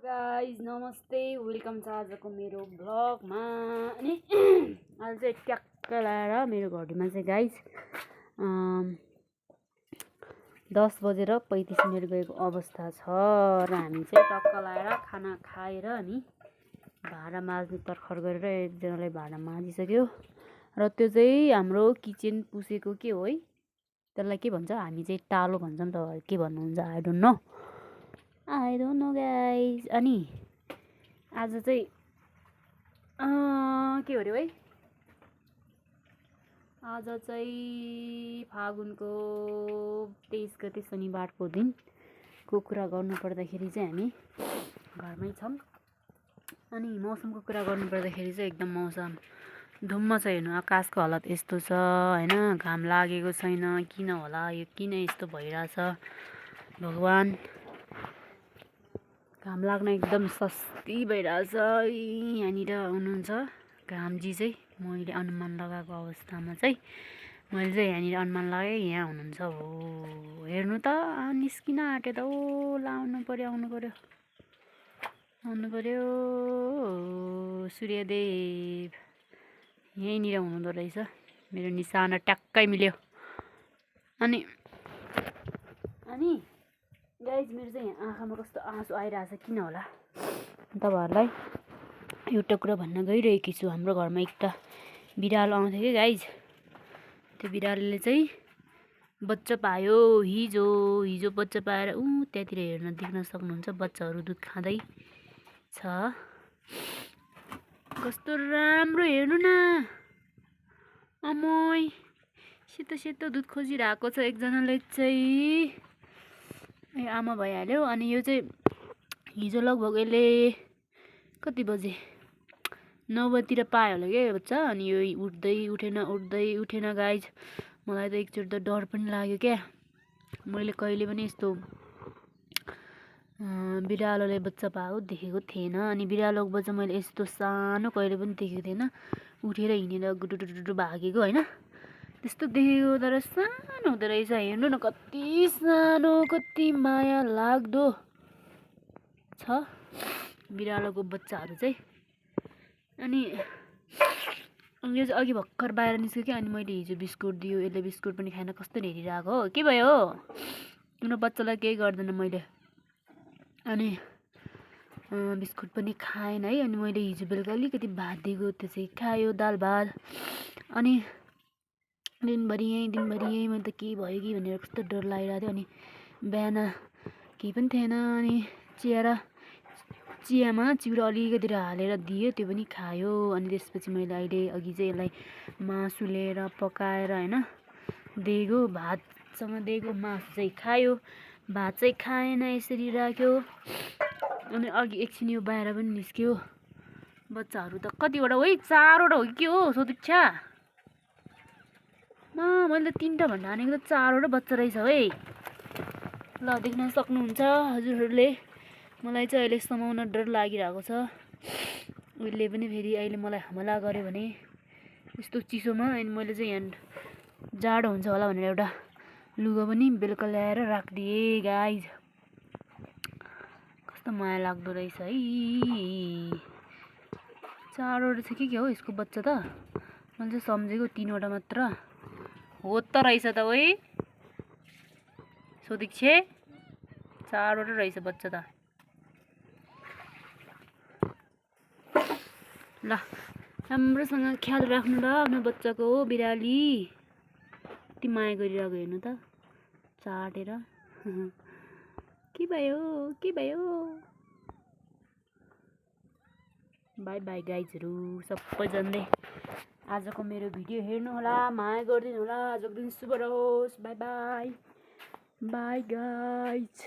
Guys नमस्ते welcome छ आजको मेरो भ्लगमा। अनि आज चाहिँ ट्याक्क लाएर मेरो घरमा चाहिँ गाइज 10:35 गएको अवस्था छ र हामी चाहिँ टक्क लाएर खाना खाएर अनि भाँडा माझ्ने तर्खर गरेर एकजनाले भाँडा माझिसक्यो र त्यो चाहिँ हाम्रो किचन पुसेको के हो है, त्यसलाई के भन्छ, हामी चाहिँ टालो भन्छौँ, त के भन्नुहुन्छ आई डोन्ट नो गाइज। अनि आज चाहिँ के हो है, आज चाहिँ फागुनको 23 गते शनिबारको दिनको कुरा गर्नु पर्दाखेरि चाहिँ हामी घरमै छौँ। अनि मौसमको कुरा गर्नु पर्दाखेरि चाहिँ एकदम मौसम धुम्म छ। हेर्नु आकाशको हालत यस्तो छ हैन, घाम लागेको छैन, किन होला यो, किन यस्तो भइरहेछ भगवान। घाम लाग्न एकदम सस्ती भइरहेछ। यहाँनिर हुनुहुन्छ घामजी चाहिँ, मैले अनुमान लगाएको अवस्थामा चाहिँ मैले चाहिँ यहाँनिर अनुमान लगाएँ, यहाँ हुनुहुन्छ हो। हेर्नु त निस्किन आँट्यो त, ओ लाउनु पर्यो, आउनु पर्यो सूर्यदेव यहीँनिर हुनुहुँदो रहेछ। मेरो निशाना ट्याक्कै मिल्यो। अनि गाइज मेरो चाहिँ आँखामा कस्तो आँसु आइरहेछ, किन होला तपाईँहरूलाई एउटा कुरा भन्न गइरहेकी छु। हाम्रो घरमा एकटा बिरालो आउँथ्यो कि गाइज, त्यो बिरालोले चाहिँ बच्चा पायो हिजो बच्चा पाएर त्यहाँतिर हेर्न देख्न सक्नुहुन्छ, बच्चाहरू दुध खाँदै छ। कस्तो राम्रो, हेर्नु न अमोइ, सेतो दुध खोजिरहेको छ एकजनाले चाहिँ, आमा भइहाल्यो। अनि यो चाहिँ हिजो लगभग यसले कति बजे 9 बजीतिर पायो होला क्या बच्चा। अनि यो उठेन गाइज। मलाई त एकचोटि त डर पनि लाग्यो क्या, मैले कहिले पनि यस्तो बिरालोले बच्चा पाएको देखेको थिएन। अनि बिरालोको बच्चा मैले यस्तो सानो कहिले पनि देखेको थिएन, उठेर हिँडेर गुडुडुडु भागेको होइन, त्यस्तो देखेको तर सानो हुँदो रहेछ। हेर्नु न कति सानो, कति माया लाग्दो छ बिरालोको बच्चाहरू चाहिँ। अनि यो चाहिँ अघि भर्खर बाहिर निस्क्यो क्या, अनि मैले हिजो बिस्कुट दियो, यसले बिस्कुट पनि खाएन, कस्तो हेरिरहेको हो, के भयो हो, तिम्रो बच्चालाई केही गर्दैन मैले। अनि बिस्कुट पनि खाएन है। अनि मैले हिजो बेलुका अलिकति भात दिएको, त्यो चाहिँ खायो, दाल भात। अनि दिनभरि यहीँ मैले त के भयो कि भनेर कस्तो डर लागिरहेको थियो। अनि बिहान केही पनि थिएन, अनि चियामा चिउरा अलिकति हालेर दियो, त्यो पनि खायो। अनि त्यसपछि मैले अघि चाहिँ यसलाई मासु लिएर पकाएर होइन दिएको, भातसँग दिएको, मासु चाहिँ खायो, भात चाहिँ खाएन, यसरी राख्यो। अनि अघि एकछिन यो बाहिर पनि निस्क्यो। बच्चाहरू त कतिवटा हो, 4वटा हो कि के हो सोधिक्षा, मैले त 3टा भन्दा हानेको त 4वटा बच्चा रहेछ है। ल देख्न सक्नुहुन्छ हजुरहरूले, मलाई चाहिँ अहिले समाउन डर लागिरहेको छ। उसले पनि फेरि अहिले मलाई हमला गर्यो भने यस्तो चिसोमा। अनि मैले चाहिँ यहाँ जाडो हुन्छ होला भनेर एउटा लुगा पनि बेलुका ल्याएर राखिदिएँ गाइज। कस्तो माया लाग्दो रहेछ है। 4वटा छ कि के हो यसको बच्चा त, मैले चाहिँ सम्झेको 3वटा मात्र हो त रहेछ त। ओइ सोधिक्षे 4वटा रहेछ बच्चा त। ल राम्रोसँग ख्याल राख्नु ल आफ्नो बच्चाको, बिराली कति माया गरिरहेको हेर्नु त, चाटेर के भयो। बाई बाई गाइजहरू, सबैजनाले आजको मेरो भिडियो हेर्नु होला, माया गरिदिनु होला। आजको दिन शुभ रहोस्। By by guys.